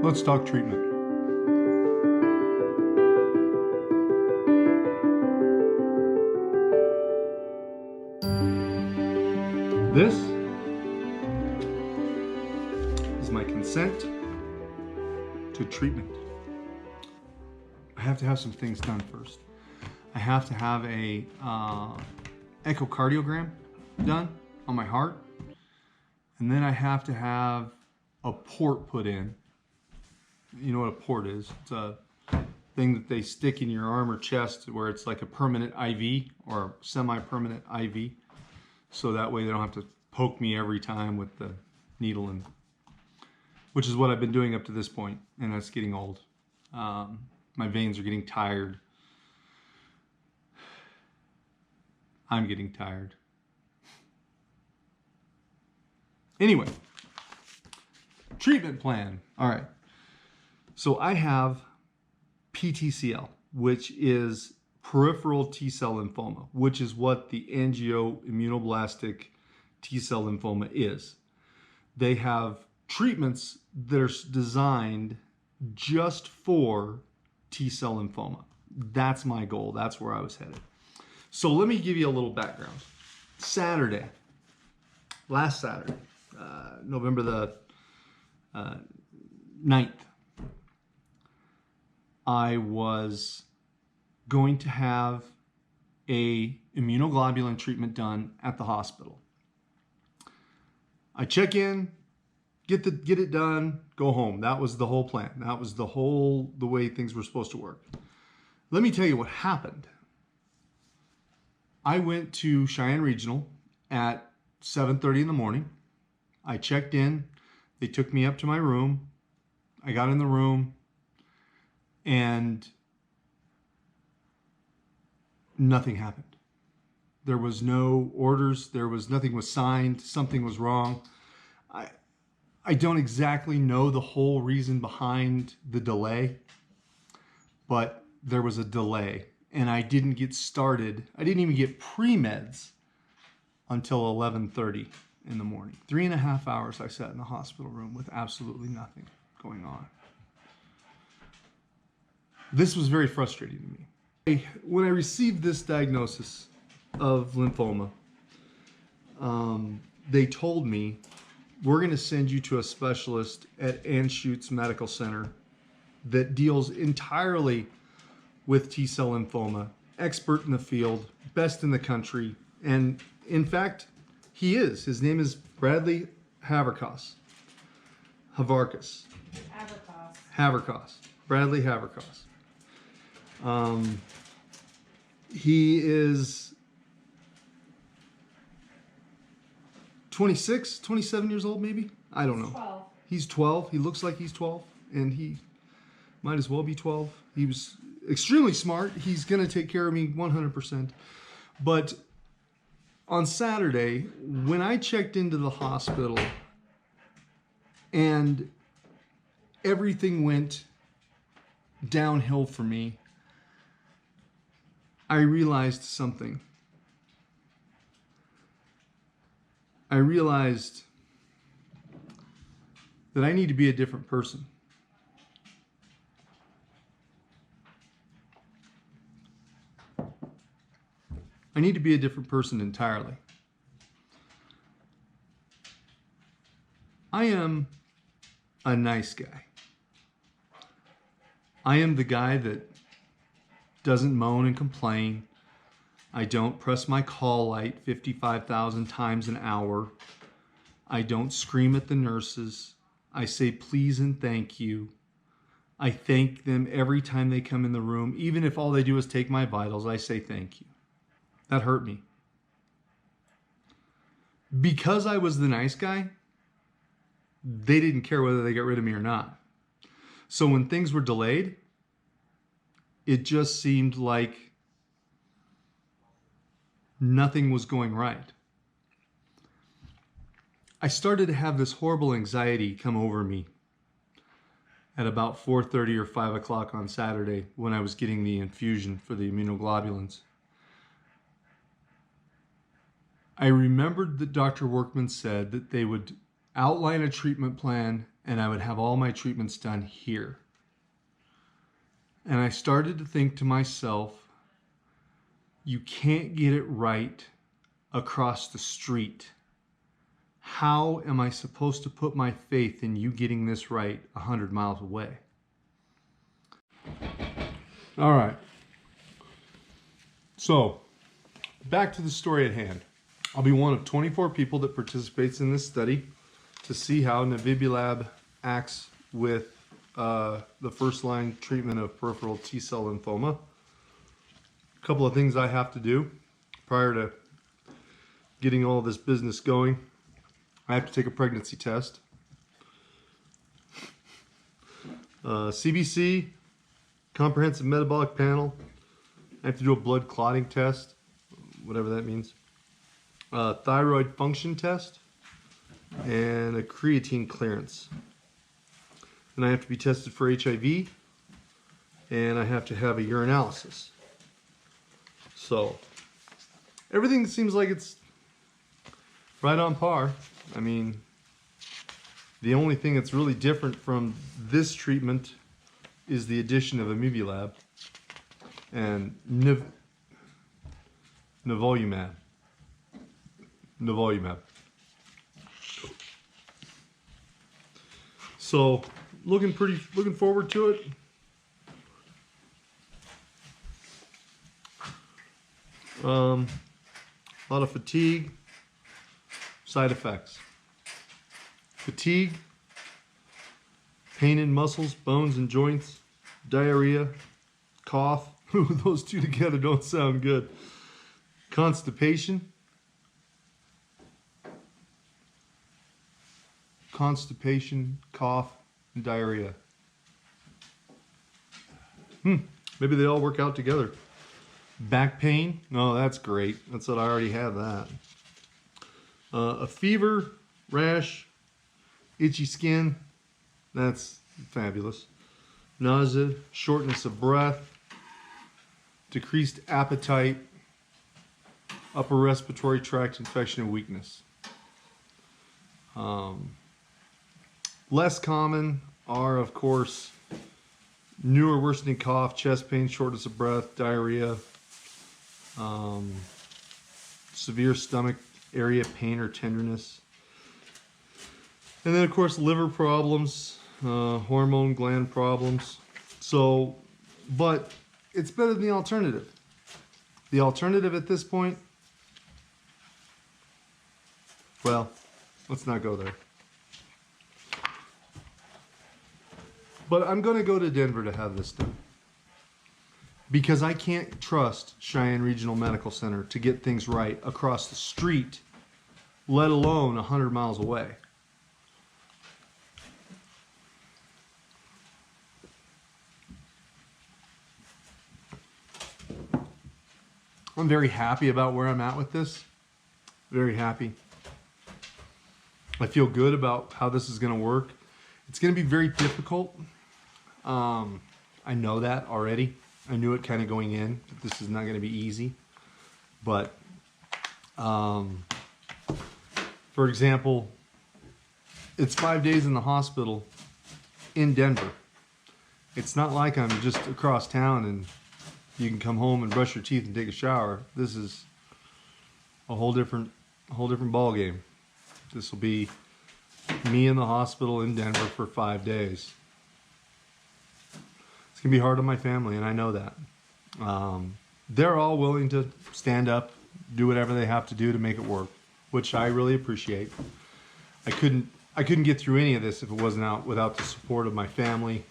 Let's talk treatment. This is my consent to treatment. I have to have some things done first. I have to have a echocardiogram done on my heart, and then I have to have a port put in. You know what a port is? It's a thing that they stick in your arm or chest where it's like a permanent IV or semi-permanent IV. So that way they don't have to poke me every time with the needle, and which is what I've been doing up to this point, and that's getting old. My veins are getting tired. I'm getting tired. Anyway, treatment plan. All right. So I have PTCL, which is peripheral T-cell lymphoma, which is what the angioimmunoblastic T-cell lymphoma is. They have treatments that are designed just for T-cell lymphoma. That's my goal. That's where I was headed. So let me give you a little background. Last Saturday, November the 9th, I was going to have a immunoglobulin treatment done at the hospital. I check in, get it done, go home. That was the whole plan. That was the way things were supposed to work. Let me tell you what happened. I went to Cheyenne Regional at 7:30 in the morning. I checked in. They took me up to my room. I got in the room, and nothing happened. There was no orders. Nothing was signed. Something was wrong. I don't exactly know the whole reason behind the delay, but there was a delay, and I didn't get started. I didn't even get pre-meds until 11:30 in the morning. 3.5 hours I sat in the hospital room with absolutely nothing going on. This was very frustrating to me. When I received this diagnosis of lymphoma, they told me, we're going to send you to a specialist at Anschutz Medical Center that deals entirely with T-cell lymphoma, expert in the field, best in the country. And in fact, he is. His name is Bradley Haverkos. Bradley Haverkos. He is 26, 27 years old, maybe? I don't know. 12. He's 12. He looks like he's 12, and he might as well be 12. He was extremely smart. He's going to take care of me 100%. But on Saturday, when I checked into the hospital and everything went downhill for me, I realized something. I realized that I need to be a different person. I need to be a different person entirely. I am a nice guy. I am the guy that doesn't moan and complain. I don't press my call light 55,000 times an hour. I don't scream at the nurses. I say please and thank you. I thank them every time they come in the room. Even if all they do is take my vitals, I say thank you. That hurt me. Because I was the nice guy, they didn't care whether they got rid of me or not. So when things were delayed, it just seemed like nothing was going right. I started to have this horrible anxiety come over me at about 4:30 or 5 o'clock on Saturday when I was getting the infusion for the immunoglobulins. I remembered that Dr. Workman said that they would outline a treatment plan and I would have all my treatments done here. And I started to think to myself, you can't get it right across the street. How am I supposed to put my faith in you getting this right 100 miles away? All right. So, back to the story at hand. I'll be one of 24 people that participates in this study to see how Navibulab acts with the first line treatment of peripheral T-cell lymphoma. A couple of things I have to do prior to getting all this business going. I have to take a pregnancy test. CBC, comprehensive metabolic panel. I have to do a blood clotting test, whatever that means. Thyroid function test and a creatine clearance. And I have to be tested for HIV, and I have to have a urinalysis. So everything seems like it's right on par. I mean, the only thing that's really different from this treatment is the addition of Imuvulab and Nivolumab. So looking forward to it. A lot of fatigue, side effects. Fatigue, pain in muscles, bones, and joints, diarrhea, cough. Those two together don't sound good. Constipation, cough, and diarrhea. Maybe they all work out together. Back pain, no, that's great. That's what I already have that. A fever, rash, itchy skin, that's fabulous. Nausea, shortness of breath, decreased appetite, upper respiratory tract infection and weakness. Less common are, of course, new or worsening cough, chest pain, shortness of breath, diarrhea, severe stomach area pain or tenderness. And then, of course, liver problems, hormone gland problems. So, but it's better than the alternative. The alternative at this point, well, let's not go there. But I'm going to go to Denver to have this done, because I can't trust Cheyenne Regional Medical Center to get things right across the street, let alone 100 miles away. I'm very happy about where I'm at with this. Very happy. I feel good about how this is going to work. It's going to be very difficult. I know that already. I knew it kind of going in, that this is not going to be easy. But, for example, it's 5 days in the hospital in Denver. It's not like I'm just across town and you can come home and brush your teeth and take a shower. This is a whole different ball game. This will be me in the hospital in Denver for 5 days. It's gonna be hard on my family, and I know that. They're all willing to stand up, do whatever they have to do to make it work, which I really appreciate. I couldn't get through any of this if it wasn't without the support of my family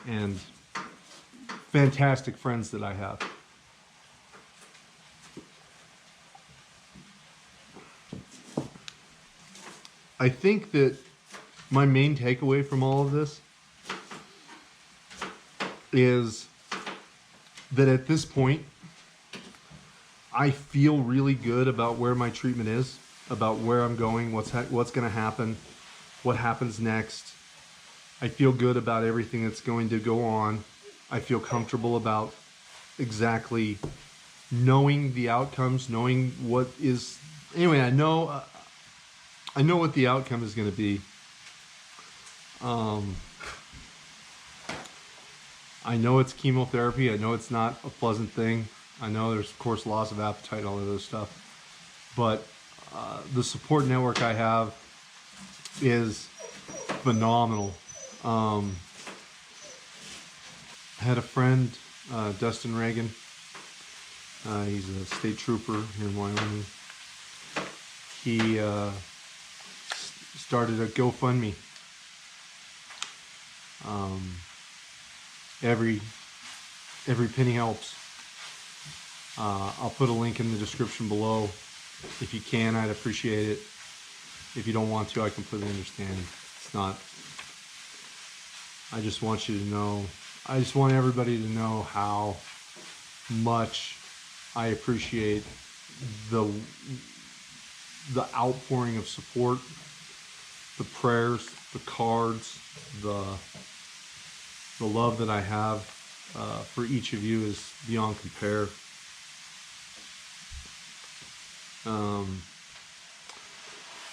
and fantastic friends that I have. I think that my main takeaway from all of this is that at this point, I feel really good about where my treatment is, about where I'm going, what's going to happen, what happens next. I feel good about everything that's going to go on. I feel comfortable about exactly knowing the outcomes, knowing what is... Anyway, I know what the outcome is going to be. I know it's chemotherapy. I know it's not a pleasant thing. I know there's, of course, loss of appetite and all of those stuff. But the support network I have is phenomenal. I had a friend, Dustin Reagan. He's a state trooper here in Wyoming. He started a GoFundMe. Every penny helps. I'll put a link in the description below. If you can, I'd appreciate it. If you don't want to, I completely understand. It's not. I just want you to know. I just want everybody to know how much I appreciate the outpouring of support, the prayers, the cards, the love that I have for each of you is beyond compare.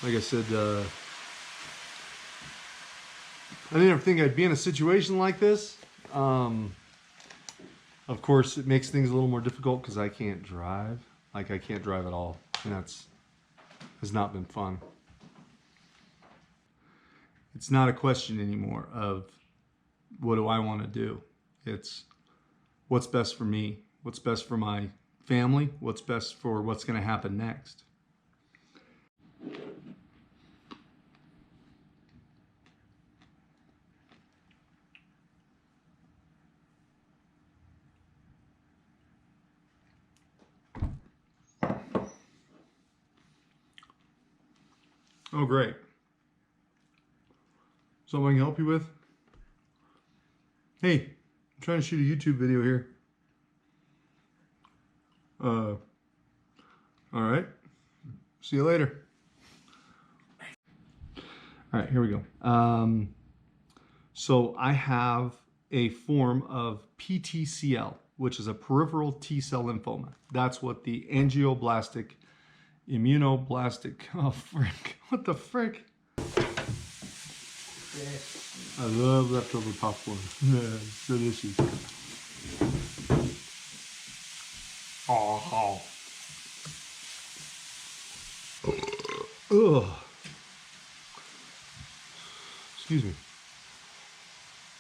Like I said, I didn't think I'd be in a situation like this. Of course, it makes things a little more difficult because I can't drive. Like, I can't drive at all, and has not been fun. It's not a question anymore of what do I want to do. It's what's best for me, what's best for my family, what's best for what's going to happen next. Oh, great. Something I can help you with? Hey, I'm trying to shoot a YouTube video here. All right. See you later. All right, here we go. So I have a form of PTCL, which is a peripheral T-cell lymphoma. That's what the angioblastic immunoblastic, oh frick, what the frick? I love leftover popcorn. It's delicious. Oh. Ugh. Excuse me.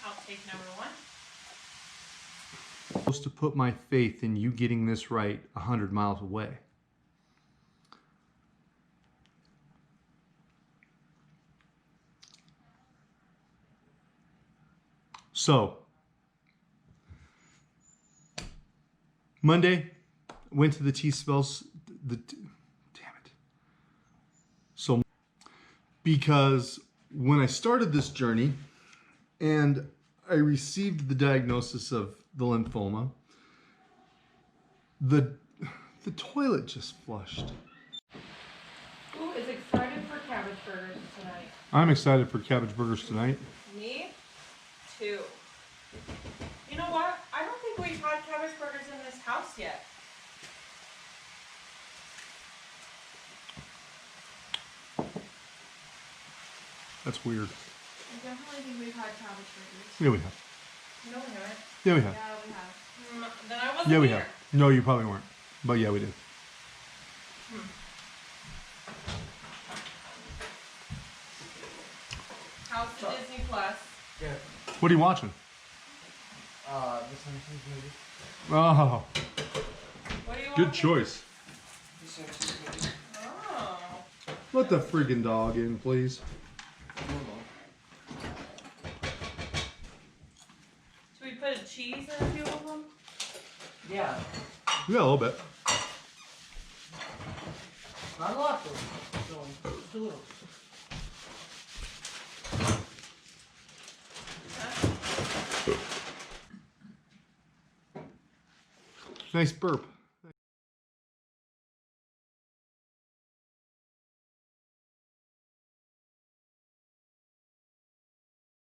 Outtake number 1. I'm supposed to put my faith in you getting this right 100 miles away. So, Monday, went to the T-cells, damn it. So, because when I started this journey and I received the diagnosis of the lymphoma, the toilet just flushed. Who is excited for cabbage burgers tonight? I'm excited for cabbage burgers tonight. Me? Too. You know what? I don't think we've had cabbage burgers in this house yet. That's weird. I definitely think we've had cabbage burgers. Yeah, we have. No, we haven't. Yeah, we have. Yeah, we have. Then I wasn't Yeah, we here. have. No, you probably weren't. But yeah, we did. How's the Disney Plus? Yeah. What are you watching? The Simpsons movie. Oh, What do you want? good choice. The Simpsons movie. Oh. Let the friggin' dog in, please. So we put a cheese in a few of them? Yeah. Yeah, a little bit. Not a lot though. Just a little. Nice burp.